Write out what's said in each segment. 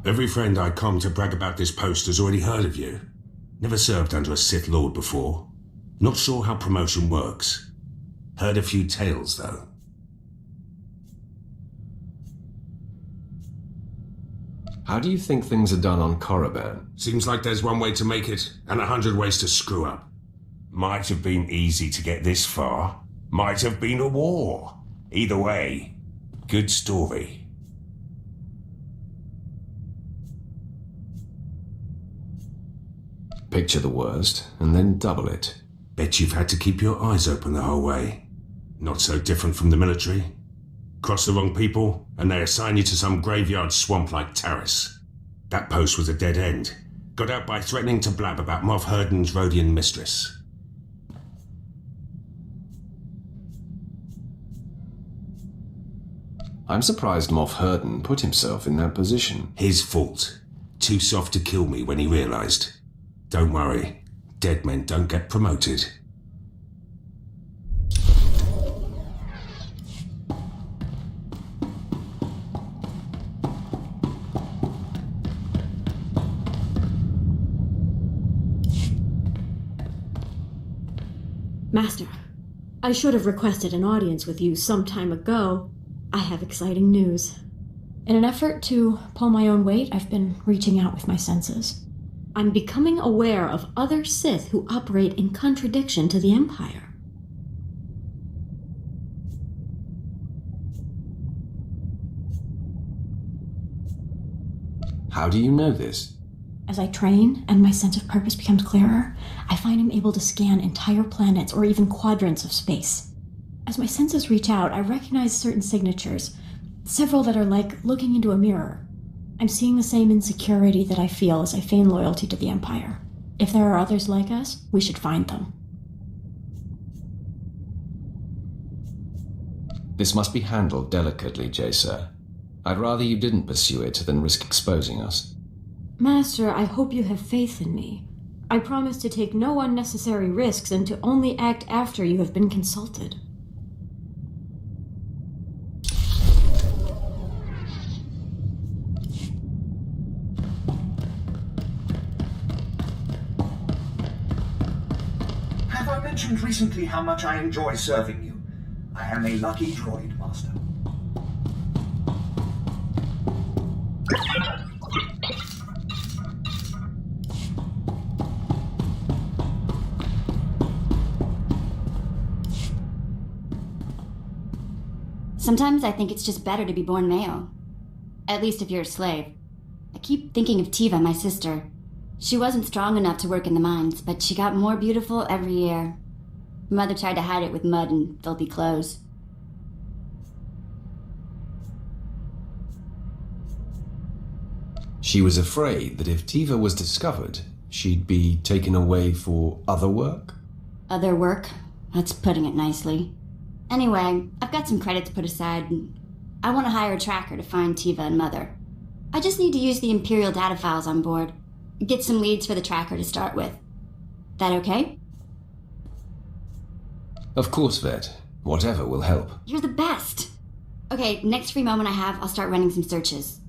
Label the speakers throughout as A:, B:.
A: Every friend I come to brag about this post has already heard of you. Never served under a Sith Lord before. Not sure how promotion works. Heard a few tales, though.
B: How do you think things are done on Korriban?
A: Seems like there's one way to make it, and 100 ways to screw up. Might have been easy to get this far. Might have been a war. Either way, good story.
B: Picture the worst, and then double it.
A: Bet you've had to keep your eyes open the whole way. Not so different from the military. Cross the wrong people, and they assign you to some graveyard swamp like Taris. That post was a dead end. Got out by threatening to blab about Moff Herden's Rhodian mistress.
B: I'm surprised Moff Herden put himself in that position.
A: His fault. Too soft to kill me when he realized. Don't worry. Dead men don't get promoted.
C: Master, I should have requested an audience with you some time ago. I have exciting news. In an effort to pull my own weight, I've been reaching out with my senses. I'm becoming aware of other Sith who operate in contradiction to the Empire.
B: How do you know this?
C: As I train and my sense of purpose becomes clearer, I find I'm able to scan entire planets or even quadrants of space. As my senses reach out, I recognize certain signatures, several that are like looking into a mirror. I'm seeing the same insecurity that I feel as I feign loyalty to the Empire. If there are others like us, we should find them.
B: This must be handled delicately, Jacer. I'd rather you didn't pursue it than risk exposing us.
C: Master, I hope you have faith in me. I promise to take no unnecessary risks and to only act after you have been consulted.
D: Have I mentioned recently how much I enjoy serving you? I am a lucky droid, Master.
E: Sometimes I think it's just better to be born male. At least if you're a slave. I keep thinking of Tiva, my sister. She wasn't strong enough to work in the mines, but she got more beautiful every year. Mother tried to hide it with mud and filthy clothes.
B: She was afraid that if Tiva was discovered, she'd be taken away for other work?
E: Other work? That's putting it nicely. Anyway, I've got some credits put aside. I want to hire a tracker to find Tiva and Mother. I just need to use the Imperial data files on board. Get some leads for the tracker to start with. That okay?
B: Of course, Vet. Whatever will help.
E: You're the best! Okay, next free moment I have, I'll start running some searches.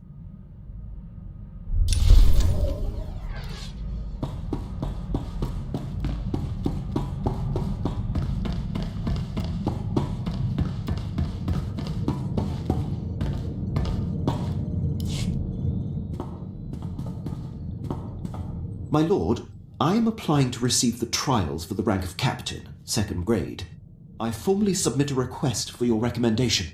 F: My lord, I am applying to receive the trials for the rank of captain, 2nd grade. I formally submit a request for your recommendation.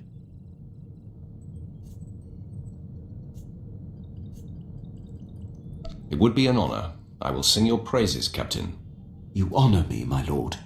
B: It would be an honor. I will sing your praises, Captain.
F: You honor me, my lord.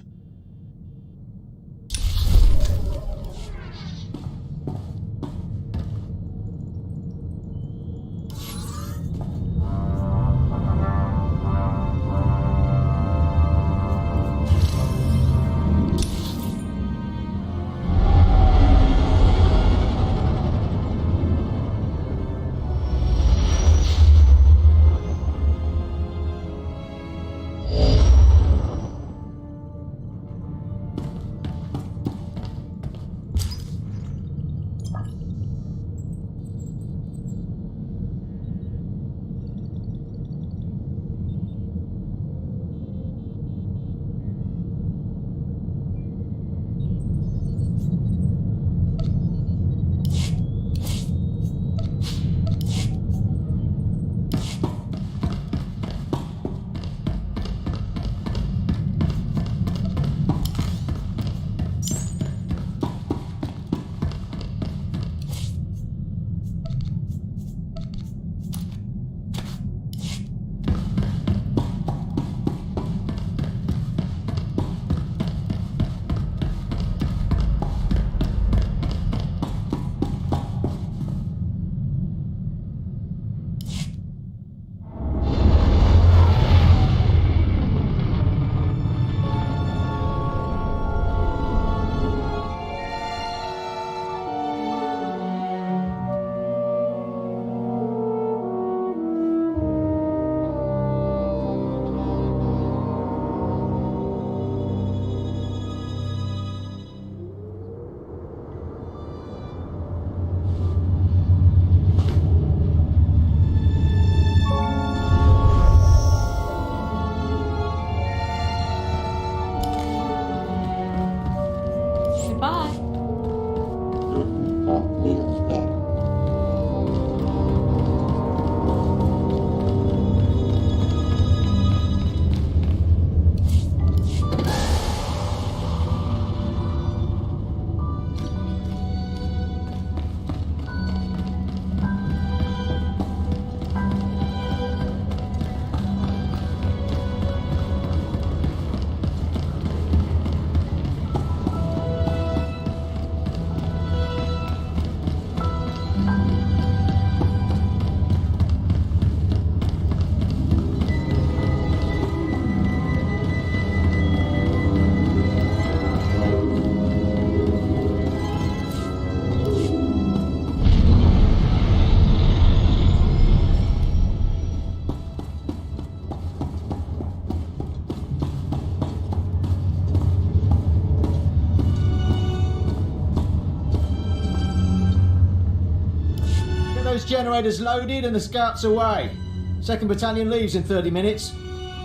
G: Storage generators loaded and the scouts away. 2nd Battalion leaves in 30 minutes.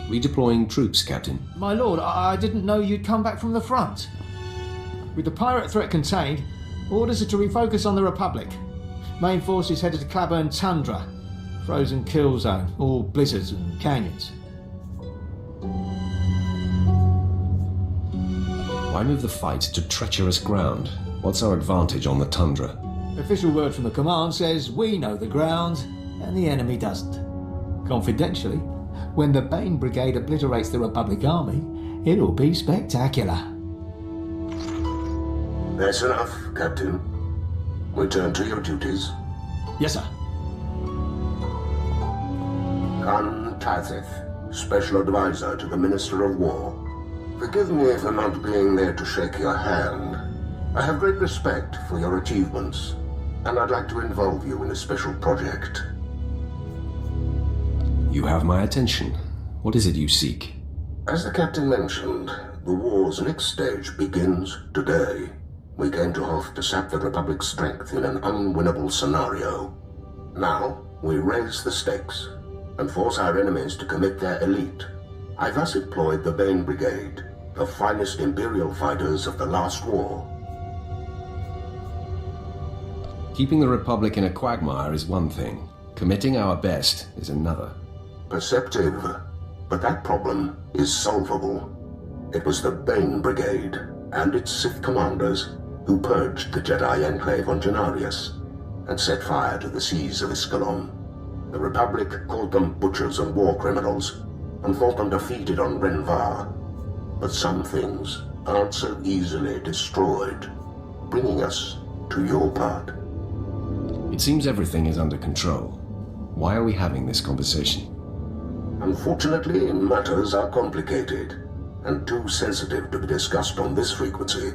B: Redeploying troops, Captain.
G: My lord, I didn't know you'd come back from the front. With the pirate threat contained, orders are to refocus on the Republic. Main force is headed to Claburn Tundra. Frozen kill zone, all blizzards and canyons.
B: Why move the fight to treacherous ground? What's our advantage on the tundra?
G: Official word from the command says we know the ground and the enemy doesn't. Confidentially, when the Bane Brigade obliterates the Republic Army, it'll be spectacular.
A: That's enough, Captain. Return to your duties.
G: Yes, sir.
A: Khan Tathith, Special Advisor to the Minister of War. Forgive me for not being there to shake your hand. I have great respect for your achievements, and I'd like to involve you in a special project.
B: You have my attention. What is it you seek?
A: As the Captain mentioned, the war's next stage begins today. We came to Hoth to sap the Republic's strength in an unwinnable scenario. Now, we raise the stakes and force our enemies to commit their elite. I thus employed the Bane Brigade, the finest Imperial fighters of the last war.
B: Keeping the Republic in a quagmire is one thing. Committing our best is another.
A: Perceptive, but that problem is solvable. It was the Bane Brigade and its Sith commanders who purged the Jedi Enclave on Janarius and set fire to the seas of Iskalon. The Republic called them butchers and war criminals and thought them defeated on Renvar. But some things aren't so easily destroyed, bringing us to your part.
B: It seems everything is under control. Why are we having this conversation?
A: Unfortunately, matters are complicated and too sensitive to be discussed on this frequency.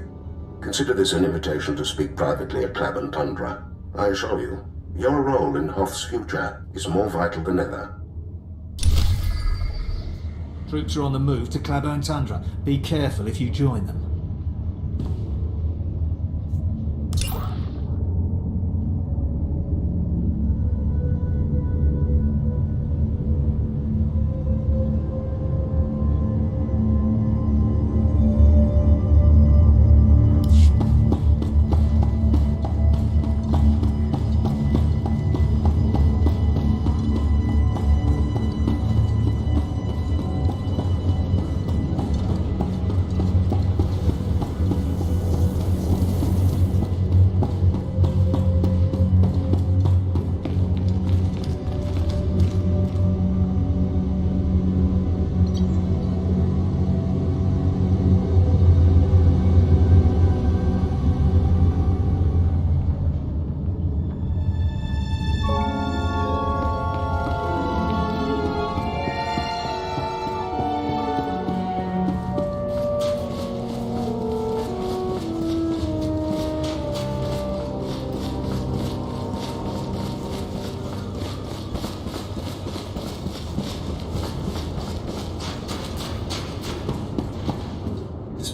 A: Consider this an invitation to speak privately at Claburn Tundra. I assure you, your role in Hoth's future is more vital than ever.
G: Troops are on the move to Claburn Tundra. Be careful if you join them.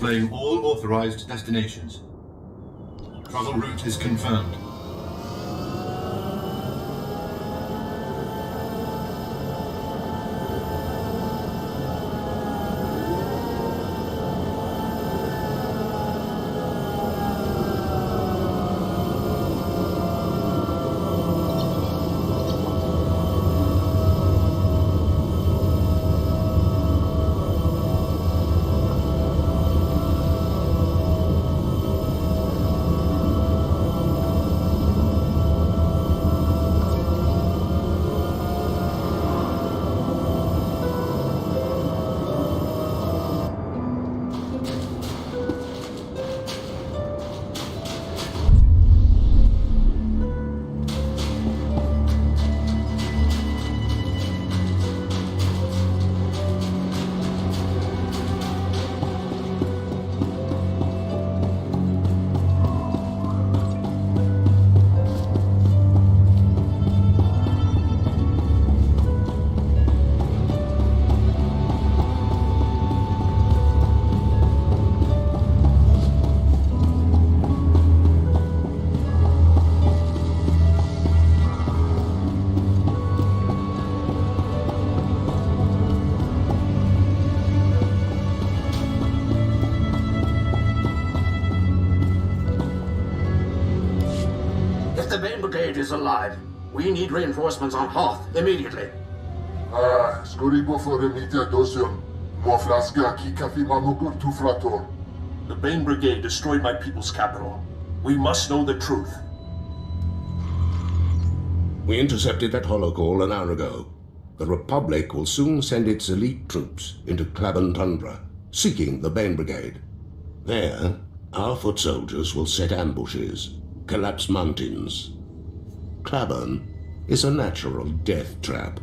H: Displaying all authorized destinations. Travel route is confirmed.
I: Brigade is alive. We need reinforcements on Hoth immediately.
J: Skoribo foremite dosium. Moflaska ki kafimamukur tu frator.
K: The Bane Brigade destroyed my people's capital. We must know the truth.
L: We intercepted that holocall an hour ago. The Republic will soon send its elite troops into Klaban Tundra, seeking the Bane Brigade. There, our foot soldiers will set ambushes, collapse mountains. Klaban is a natural death trap,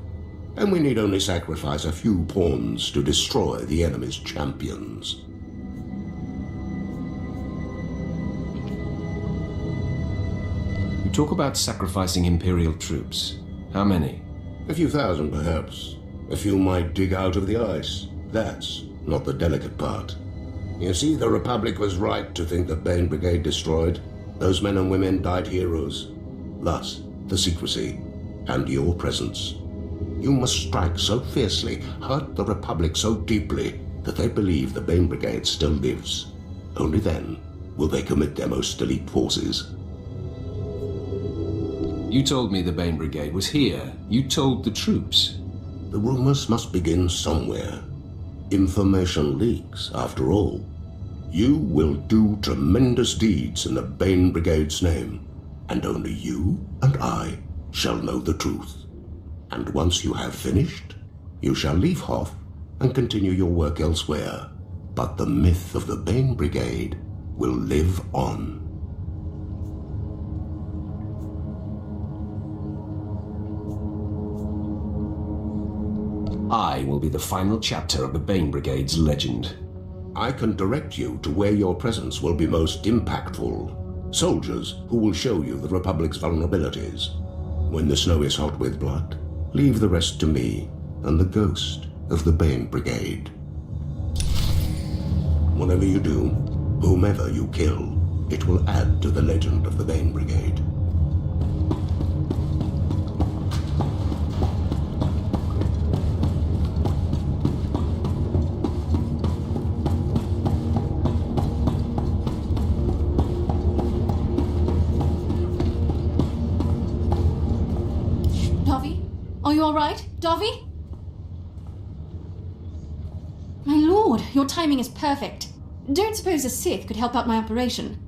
L: and we need only sacrifice a few pawns to destroy the enemy's champions.
B: You talk about sacrificing Imperial troops. How many?
L: A few thousand, perhaps. A few might dig out of the ice. That's not the delicate part. You see, the Republic was right to think the Bane Brigade destroyed. Those men and women died heroes. Thus, the secrecy, and your presence. You must strike so fiercely, hurt the Republic so deeply, that they believe the Bane Brigade still lives. Only then will they commit their most elite forces.
B: You told me the Bane Brigade was here. You told the troops.
L: The rumors must begin somewhere. Information leaks, after all. You will do tremendous deeds in the Bane Brigade's name, and only you and I shall know the truth. And once you have finished, you shall leave Hoth and continue your work elsewhere. But the myth of the Bane Brigade will live on.
B: I will be the final chapter of the Bane Brigade's legend.
L: I can direct you to where your presence will be most impactful. Soldiers who will show you the Republic's vulnerabilities. When the snow is hot with blood, leave the rest to me and the ghost of the Bane Brigade. Whatever you do, whomever you kill, it will add to the legend of the Bane Brigade.
C: Are you all right, Dovey? My lord, your timing is perfect. Don't suppose a Sith could help out my operation.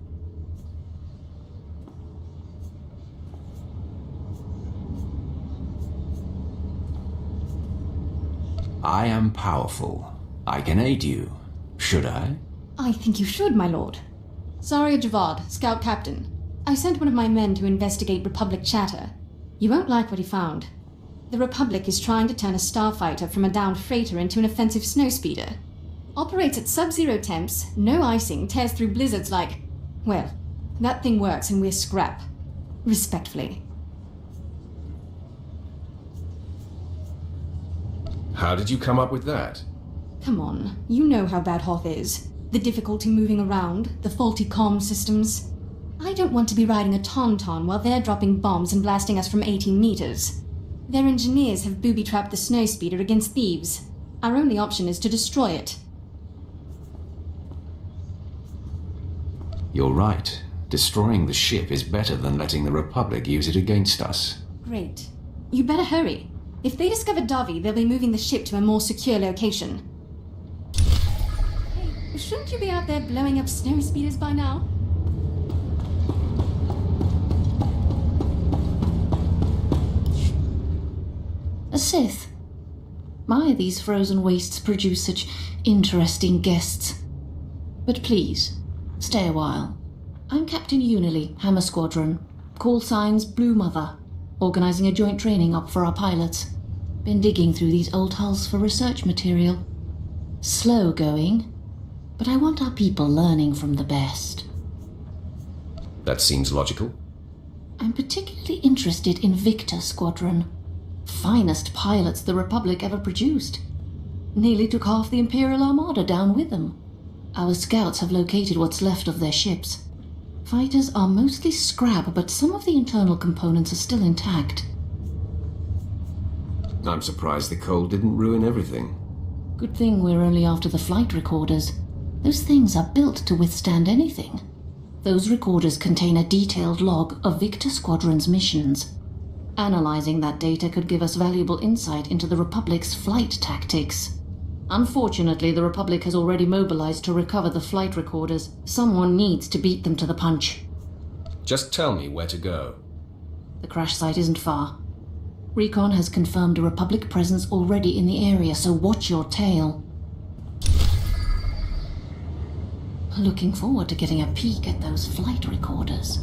B: I am powerful. I can aid you. Should I?
C: I think you should, my lord. Zarya Javad, Scout Captain. I sent one of my men to investigate Republic chatter. You won't like what he found. The Republic is trying to turn a starfighter from a downed freighter into an offensive snowspeeder. Operates at sub-zero temps, no icing, tears through blizzards like... Well, that thing works and we're scrap. Respectfully.
B: How did you come up with that?
C: Come on, you know how bad Hoth is. The difficulty moving around, the faulty comm systems. I don't want to be riding a tauntaun while they're dropping bombs and blasting us from 18 meters. Their engineers have booby-trapped the snowspeeder against thieves. Our only option is to destroy it.
B: You're right. Destroying the ship is better than letting the Republic use it against us.
C: Great. You better hurry. If they discover Dovey, they'll be moving the ship to a more secure location. Hey, shouldn't you be out there blowing up snowspeeders by now?
M: A Sith. My, these frozen wastes produce such interesting guests. But please, stay a while. I'm Captain Unily, Hammer Squadron. Call signs Blue Mother. Organizing a joint training up for our pilots. Been digging through these old hulls for research material. Slow going, but I want our people learning from the best.
B: That seems logical.
M: I'm particularly interested in Victor Squadron. Finest pilots the Republic ever produced. Nearly took half the Imperial Armada down with them. Our scouts have located what's left of their ships. Fighters are mostly scrap, but some of the internal components are still intact.
B: I'm surprised the cold didn't ruin everything.
M: Good thing we're only after the flight recorders. Those things are built to withstand anything. Those recorders contain a detailed log of Victor Squadron's missions. Analyzing that data could give us valuable insight into the Republic's flight tactics. Unfortunately, the Republic has already mobilized to recover the flight recorders. Someone needs to beat them to the punch.
B: Just tell me where to go.
M: The crash site isn't far. Recon has confirmed a Republic presence already in the area, so watch your tail. Looking forward to getting a peek at those flight recorders.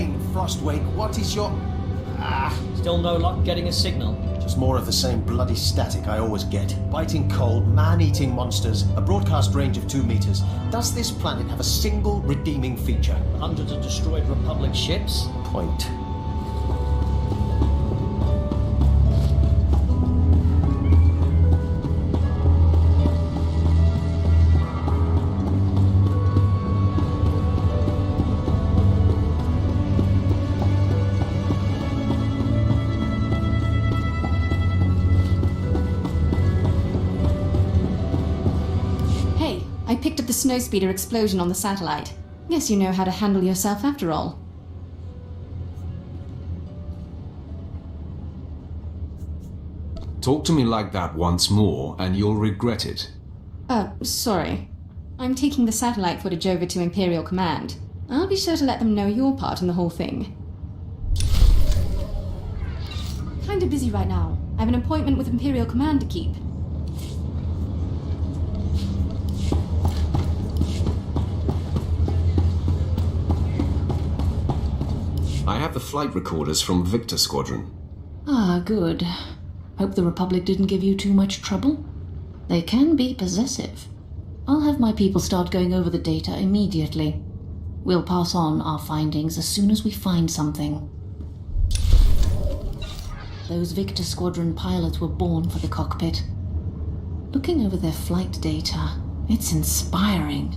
N: Again, Frostwake, what is your...
O: Still no luck getting a signal?
N: Just more of the same bloody static I always get. Biting cold, man-eating monsters, a broadcast range of 2 meters. Does this planet have a single redeeming feature?
O: Hundreds of destroyed Republic ships?
N: Point.
P: I picked up the snowspeeder explosion on the satellite. Guess you know how to handle yourself after all.
B: Talk to me like that once more, and you'll regret it.
P: Sorry. I'm taking the satellite footage over to Imperial Command. I'll be sure to let them know your part in the whole thing. Kinda busy right now. I have an appointment with Imperial Command to keep.
B: I have the flight recorders from Victor Squadron.
M: Ah, good. Hope the Republic didn't give you too much trouble. They can be possessive. I'll have my people start going over the data immediately. We'll pass on our findings as soon as we find something. Those Victor Squadron pilots were born for the cockpit. Looking over their flight data, it's inspiring.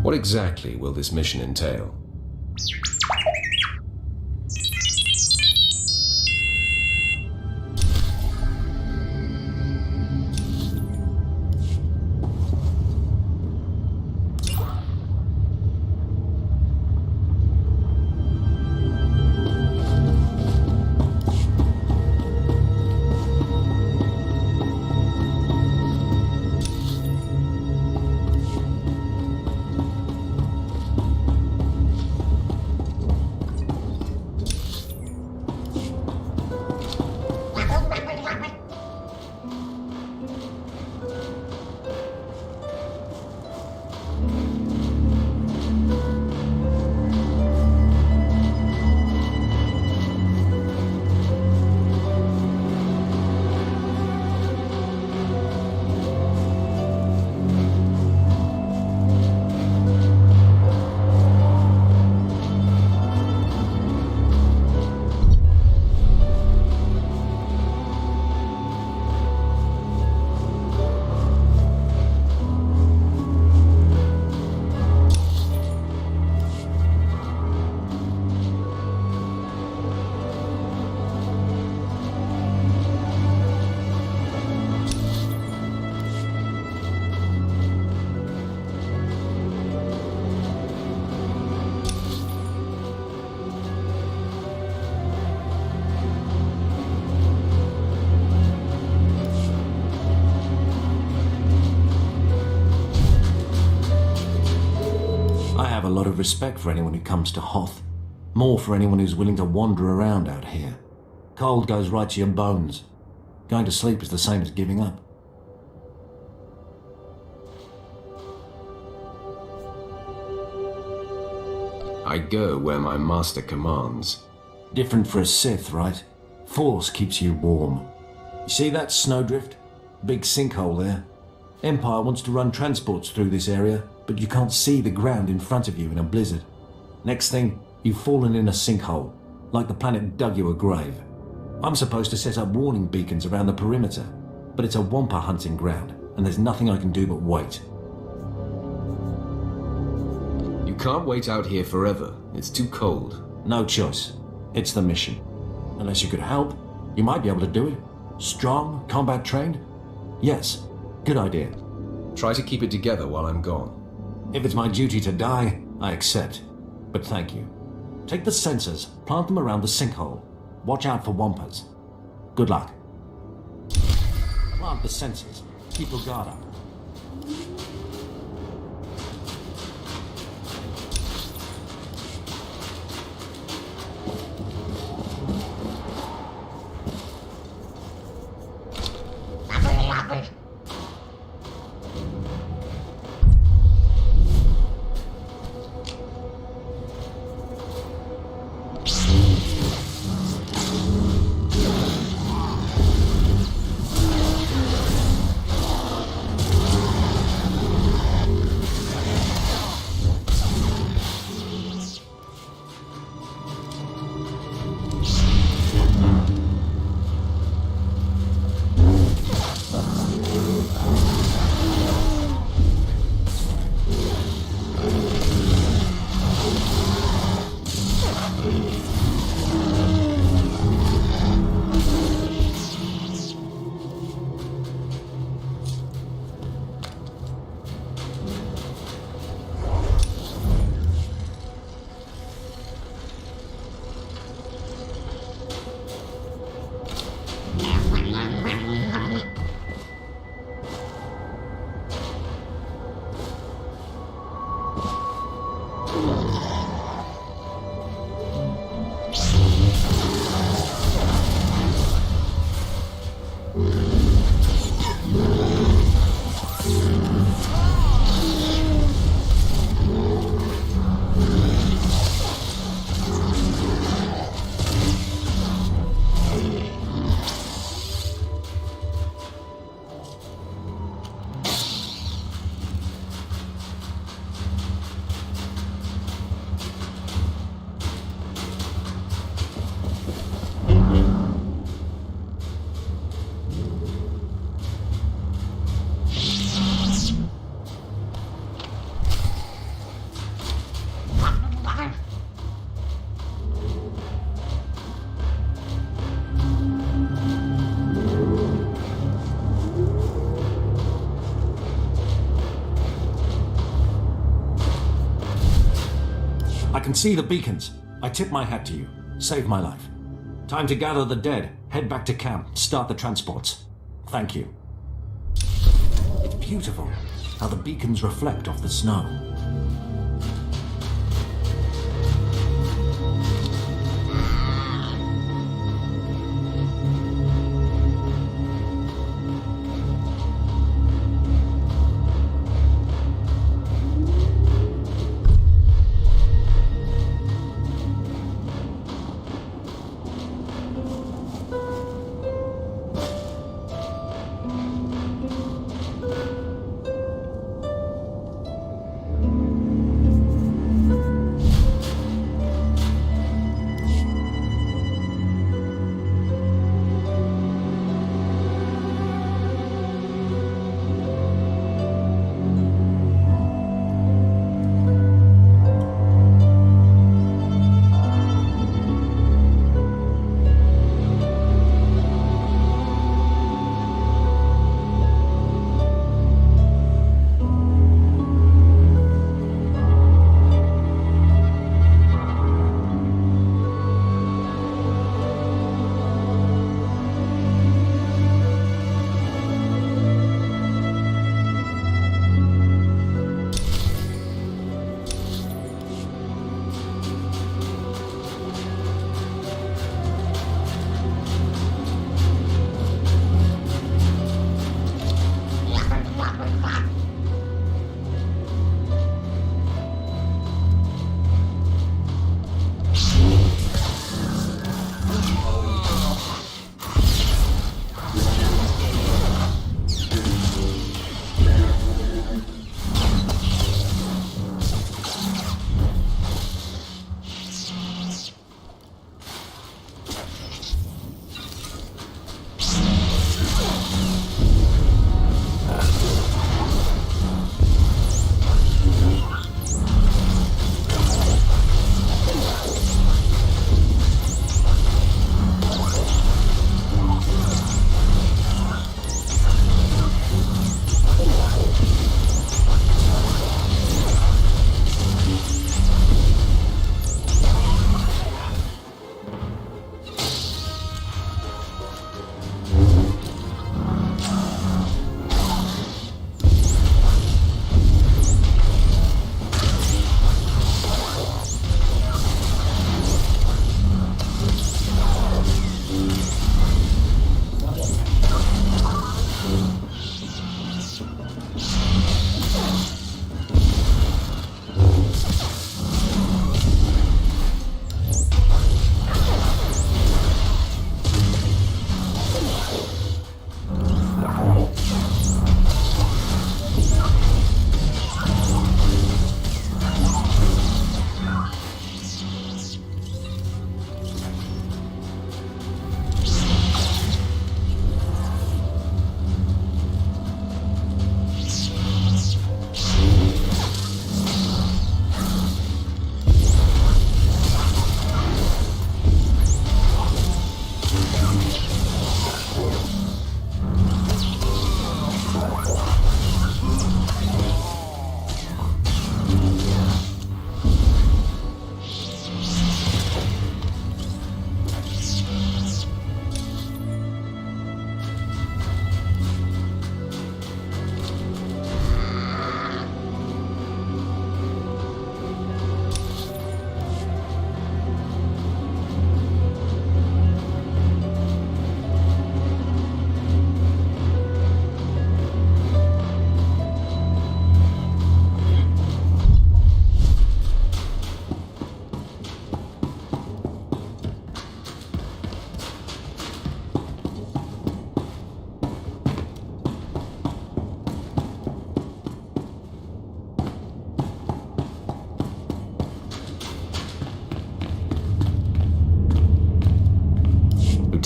B: What exactly will this mission entail?
Q: I have a lot of respect for anyone who comes to Hoth. More for anyone who's willing to wander around out here. Cold goes right to your bones. Going to sleep is the same as giving up.
B: I go where my master commands.
Q: Different for a Sith, right? Force keeps you warm. You see that snowdrift? Big sinkhole there. Empire wants to run transports through this area, but you can't see the ground in front of you in a blizzard. Next thing, you've fallen in a sinkhole, like the planet dug you a grave. I'm supposed to set up warning beacons around the perimeter, but it's a wampa hunting ground, and there's nothing I can do but wait.
B: You can't wait out here forever. It's too cold.
Q: No choice. It's the mission. Unless you could help, you might be able to do it. Strong, combat trained? Yes. Good idea.
B: Try to keep it together while I'm gone.
Q: If it's my duty to die, I accept. But thank you. Take the sensors, plant them around the sinkhole. Watch out for wampus. Good luck. Plant the sensors. Keep your guard up. I can see the beacons. I tip my hat to you. Saved my life. Time to gather the dead, head back to camp, start the transports. Thank you. It's beautiful how the beacons reflect off the snow.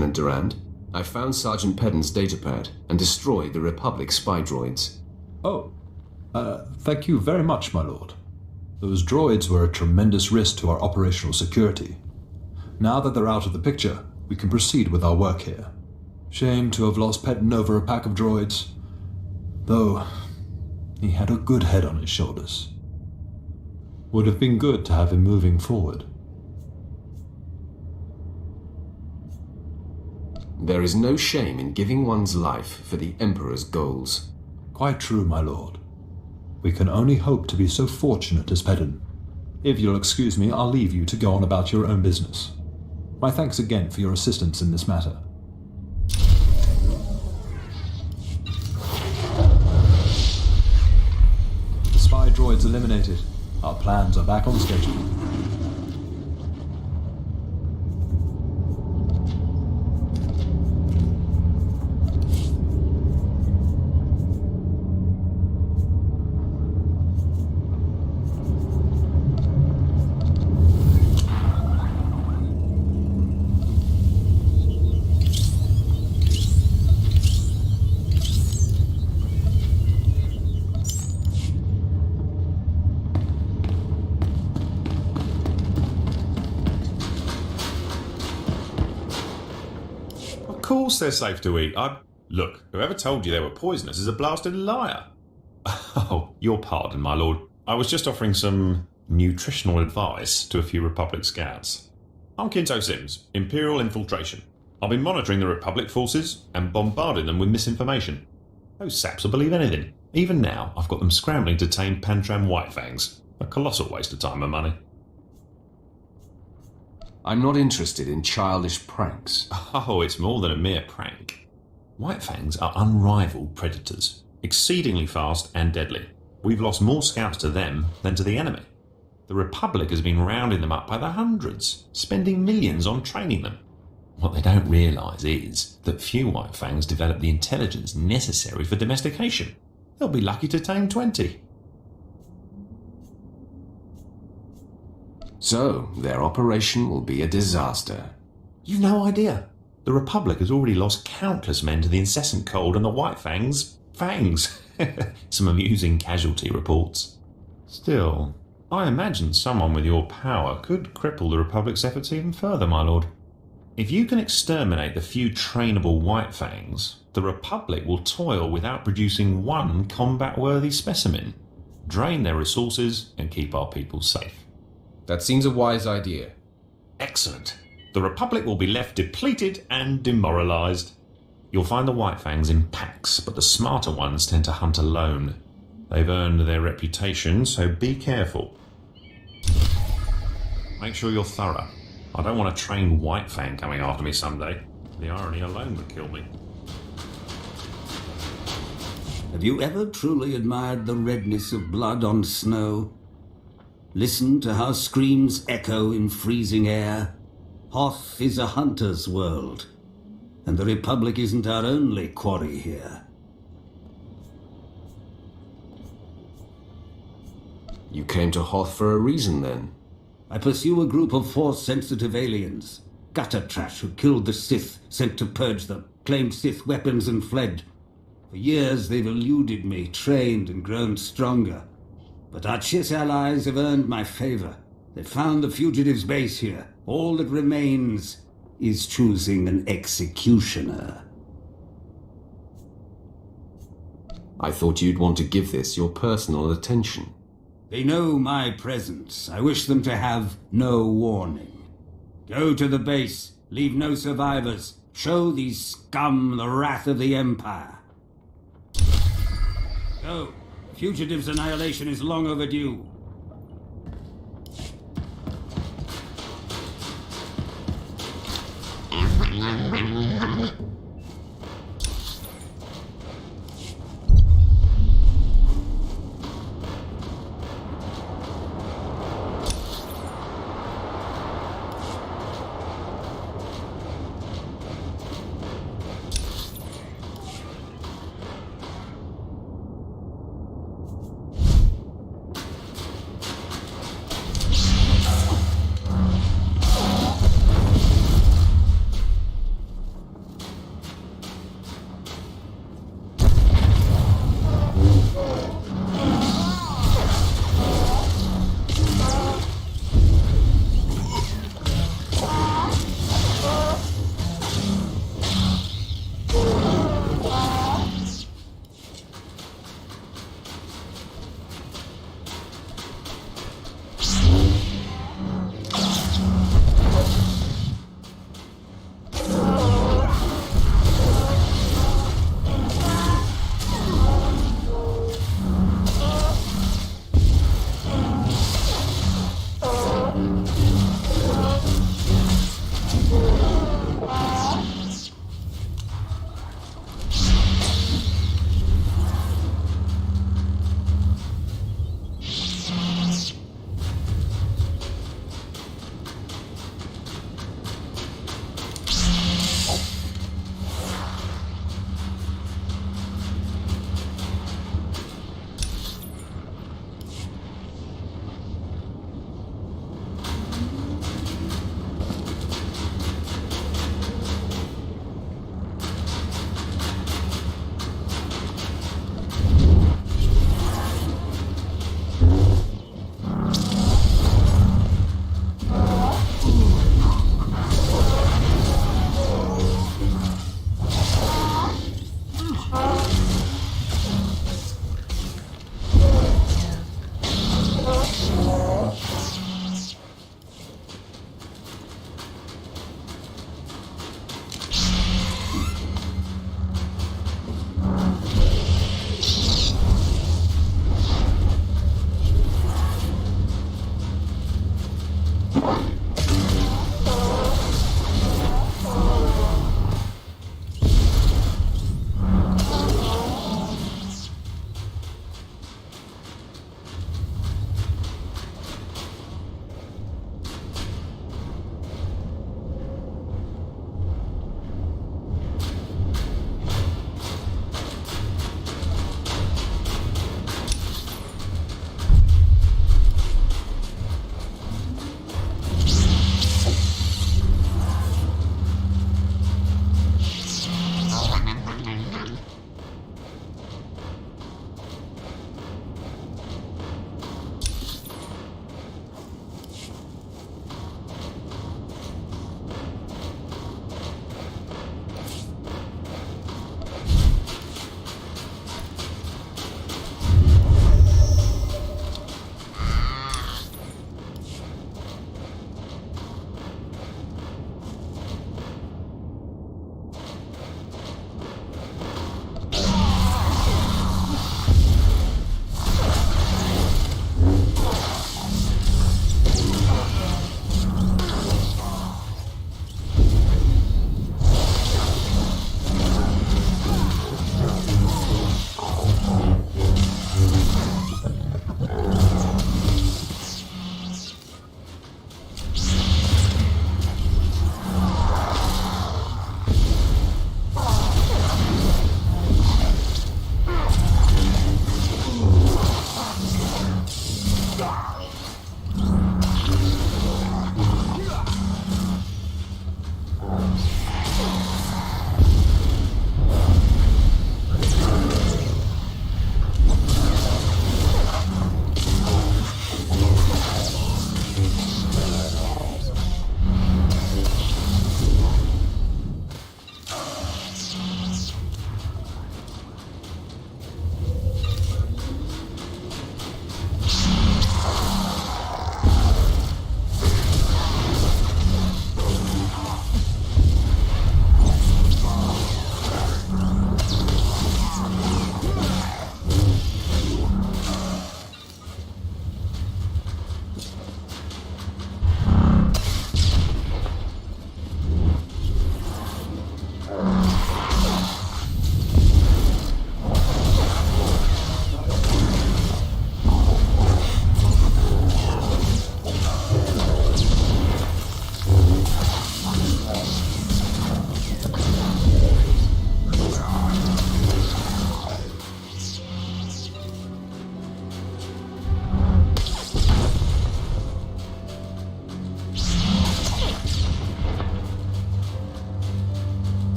B: Lieutenant Durand. I found Sergeant Pedden's datapad and destroyed the Republic spy droids.
R: Oh, thank you very much, my lord. Those droids were a tremendous risk to our operational security. Now that they're out of the picture, we can proceed with our work here. Shame to have lost Pedden over a pack of droids. Though, he had a good head on his shoulders. Would have been good to have him moving forward.
B: There is no shame in giving one's life for the Emperor's goals.
R: Quite true, my lord. We can only hope to be so fortunate as Pedden. If you'll excuse me, I'll leave you to go on about your own business. My thanks again for your assistance in this matter. The spy droids eliminated. Our plans are back on schedule.
S: Of course they're safe to eat. Look, whoever told you they were poisonous is a blasted liar. Oh, your pardon, my lord. I was just offering some nutritional advice to a few Republic scouts. I'm Kinto Sims, Imperial Infiltration. I've been monitoring the Republic forces and bombarding them with misinformation. Those saps will believe anything. Even now, I've got them scrambling to tame Pantram Whitefangs. A colossal waste of time and money.
B: I'm not interested in childish pranks.
S: Oh, it's more than a mere prank. Whitefangs are unrivaled predators, exceedingly fast and deadly. We've lost more scouts to them than to the enemy. The Republic has been rounding them up by the hundreds, spending millions on training them. What they don't realise is that few Whitefangs develop the intelligence necessary for domestication. They'll be lucky to tame 20.
B: So, their operation will be a disaster.
S: You've no idea. The Republic has already lost countless men to the incessant cold and the Whitefangs' fangs. Some amusing casualty reports. Still, I imagine someone with your power could cripple the Republic's efforts even further, my lord. If you can exterminate the few trainable Whitefangs, the Republic will toil without producing one combat-worthy specimen, drain their resources, and keep our people safe.
B: That seems a wise idea.
S: Excellent. The Republic will be left depleted and demoralised. You'll find the Whitefangs in packs, but the smarter ones tend to hunt alone. They've earned their reputation, so be careful. Make sure you're thorough. I don't want a trained Whitefang coming after me someday. The irony alone would kill me.
T: Have you ever truly admired the redness of blood on snow? Listen to how screams echo in freezing air. Hoth is a hunter's world, and the Republic isn't our only quarry here.
B: You came to Hoth for a reason, then?
T: I pursue a group of Force-sensitive aliens. Gutter trash who killed the Sith, sent to purge them, claimed Sith weapons and fled. For years they've eluded me, trained and grown stronger. But our Chiss allies have earned my favor. They've found the fugitives' base here. All that remains is choosing an executioner.
B: I thought you'd want to give this your personal attention.
T: They know my presence. I wish them to have no warning. Go to the base. Leave no survivors. Show these scum the wrath of the Empire. Go. Fugitives' annihilation is long overdue.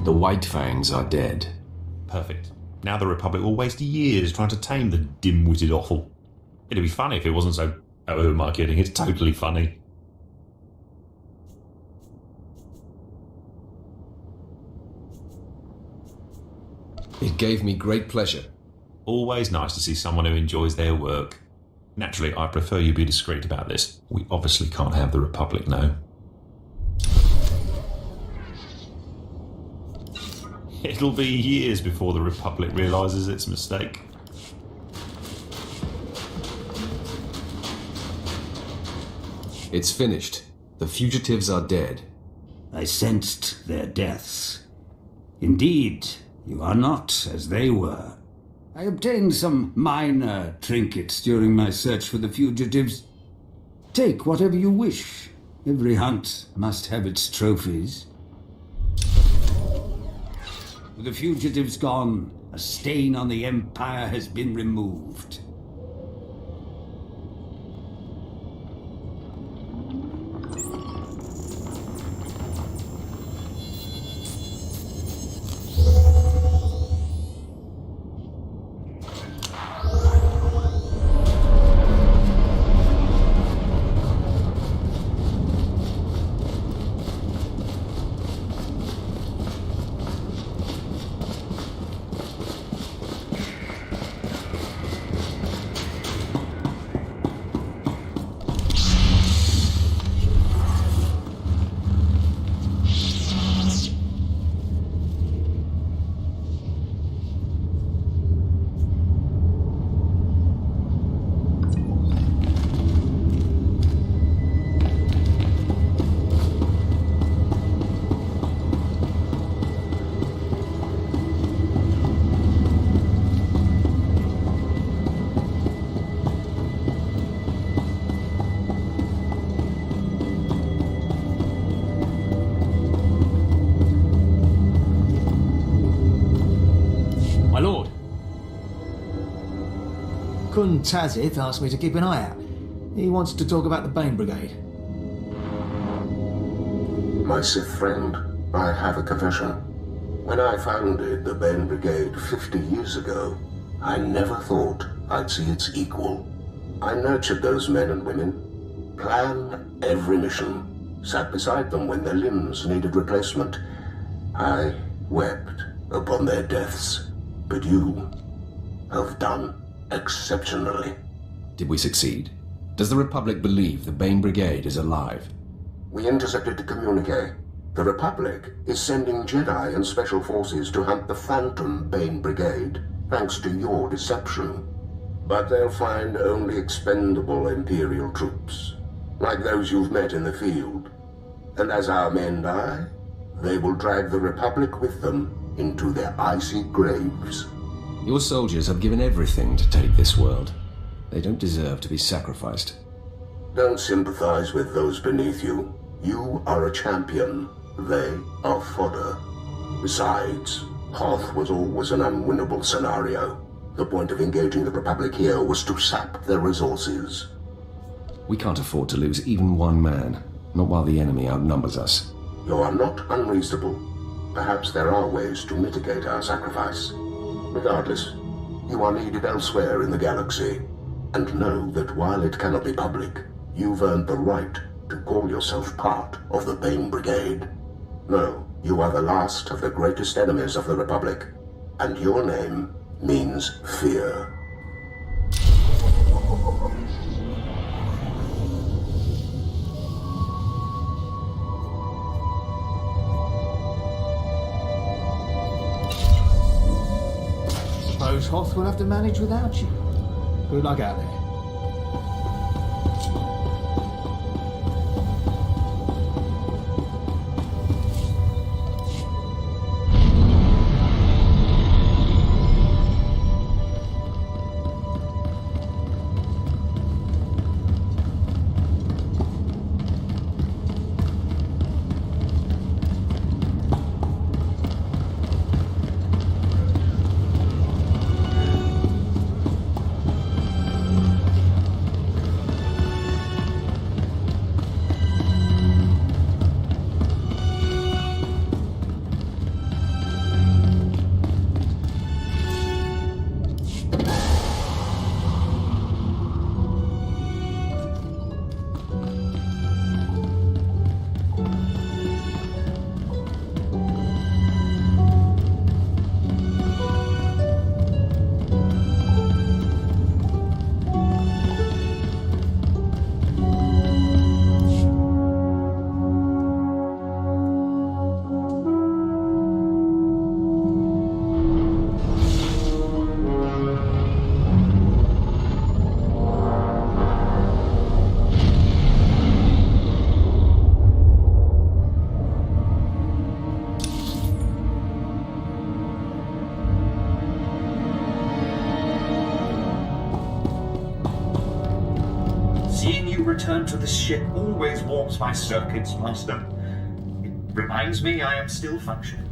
B: The White Fangs are dead.
S: Perfect. Now the Republic will waste years trying to tame the dim-witted offal. It'd be funny if it wasn't so... Oh, who am I kidding? It's totally funny.
B: It gave me great pleasure.
S: Always nice to see someone who enjoys their work. Naturally, I prefer you be discreet about this. We obviously can't have the Republic know. It'll be years before the Republic realises its mistake.
B: It's finished. The fugitives are dead.
T: I sensed their deaths. Indeed, you are not as they were. I obtained some minor trinkets during my search for the fugitives. Take whatever you wish. Every hunt must have its trophies. With the fugitives gone, a stain on the Empire has been removed.
G: Tazith asked me to keep an eye out. He wants to talk about the Bane Brigade.
L: My Sith friend, I have a confession. When I founded the Bane Brigade 50 years ago, I never thought I'd see its equal. I nurtured those men and women, planned every mission, sat beside them when their limbs needed replacement. I wept upon their deaths, but you have done exceptionally.
B: Did we succeed? Does the Republic believe the Bane Brigade is alive?
L: We intercepted the communique. The Republic is sending Jedi and Special Forces to hunt the Phantom Bane Brigade, thanks to your deception. But they'll find only expendable Imperial troops, like those you've met in the field. And as our men die, they will drag the Republic with them into their icy graves.
B: Your soldiers have given everything to take this world. They don't deserve to be sacrificed.
L: Don't sympathize with those beneath you. You are a champion. They are fodder. Besides, Hoth was always an unwinnable scenario. The point of engaging the Republic here was to sap their resources.
B: We can't afford to lose even one man, not while the enemy outnumbers us.
L: You are not unreasonable. Perhaps there are ways to mitigate our sacrifice. Regardless, you are needed elsewhere in the galaxy. And know that while it cannot be public, you've earned the right to call yourself part of the Bane Brigade. No, you are the last of the greatest enemies of the Republic, and your name means fear.
G: Hoth will have to manage without you. Good luck out there.
D: Seeing you return to the ship always warms my circuits, Master. It reminds me I am still functioning.